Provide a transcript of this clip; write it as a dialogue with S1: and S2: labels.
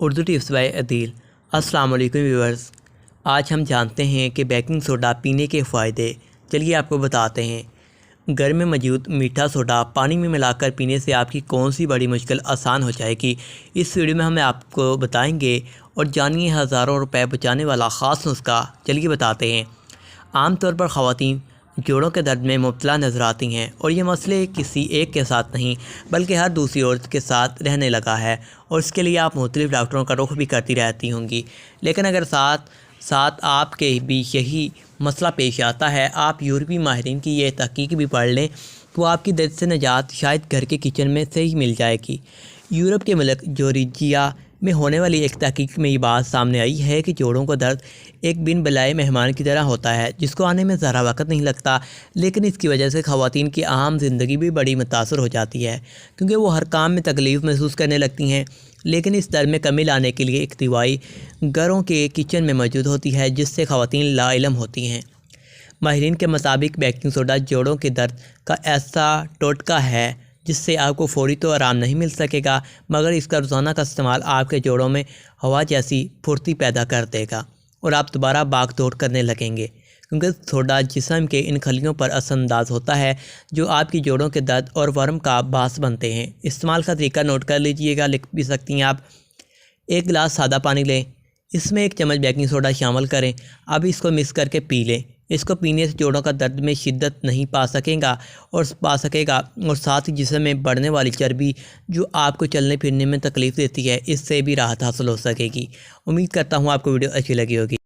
S1: Urdu tips by عدیل۔ السلام علیکم viewers, آج ہم جانتے ہیں کہ بیکنگ سوڈا پینے کے فائدے۔ چلیے آپ کو بتاتے ہیں۔ گھر میں موجود میٹھا سوڈا پانی میں ملا کر پینے سے آپ کی کون سی بڑی مشکل آسان ہو جائے گی۔ اس ویڈیو میں ہم آپ کو بتائیں گے اور جانیے ہزاروں روپے بچانے والا خاص نسخہ۔ چلیے بتاتے ہیں۔ عام طور پر خواتین جوڑوں کے درد میں مبتلا نظر آتی ہیں اور یہ مسئلے کسی ایک کے ساتھ نہیں بلکہ ہر دوسری عورت کے ساتھ رہنے لگا ہے، اور اس کے لیے آپ مختلف ڈاکٹروں کا رخ بھی کرتی رہتی ہوں گی۔ لیکن اگر ساتھ آپ کے بھی یہی مسئلہ پیش آتا ہے، آپ یورپی ماہرین کی یہ تحقیق بھی پڑھ لیں تو آپ کی درد سے نجات شاید گھر کے کچن میں سے ہی مل جائے گی۔ یورپ کے ملک جورجیا میں ہونے والی ایک تحقیق میں یہ بات سامنے آئی ہے کہ جوڑوں کو درد ایک بن بلائے مہمان کی طرح ہوتا ہے جس کو آنے میں ذرا وقت نہیں لگتا، لیکن اس کی وجہ سے خواتین کی عام زندگی بھی بڑی متاثر ہو جاتی ہے کیونکہ وہ ہر کام میں تکلیف محسوس کرنے لگتی ہیں۔ لیکن اس درد میں کمی لانے کے لیے ایک دوائی گھروں کے کچن میں موجود ہوتی ہے جس سے خواتین لا علم ہوتی ہیں۔ ماہرین کے مطابق بیکنگ سوڈا جوڑوں کے درد کا ایسا ٹوٹکا ہے جس سے آپ کو فوری تو آرام نہیں مل سکے گا، مگر اس کا روزانہ کا استعمال آپ کے جوڑوں میں ہوا جیسی پھرتی پیدا کر دے گا اور آپ دوبارہ بھاگ دوڑ کرنے لگیں گے، کیونکہ سوڈا جسم کے ان خلیوں پر اثر انداز ہوتا ہے جو آپ کی جوڑوں کے درد اور ورم کا باعث بنتے ہیں۔ استعمال کا طریقہ نوٹ کر لیجئے گا، لکھ بھی سکتی ہیں آپ۔ ایک گلاس سادہ پانی لیں، اس میں 1 چمچ بیکنگ سوڈا شامل کریں۔ اب اس کو مکس کر کے پی لیں۔ اس کو پینے سے جوڑوں کا درد میں شدت نہیں پا سکے گا اور ساتھ ہی جسم میں بڑھنے والی چربی جو آپ کو چلنے پھرنے میں تکلیف دیتی ہے، اس سے بھی راحت حاصل ہو سکے گی۔ امید کرتا ہوں آپ کو ویڈیو اچھی لگی ہوگی۔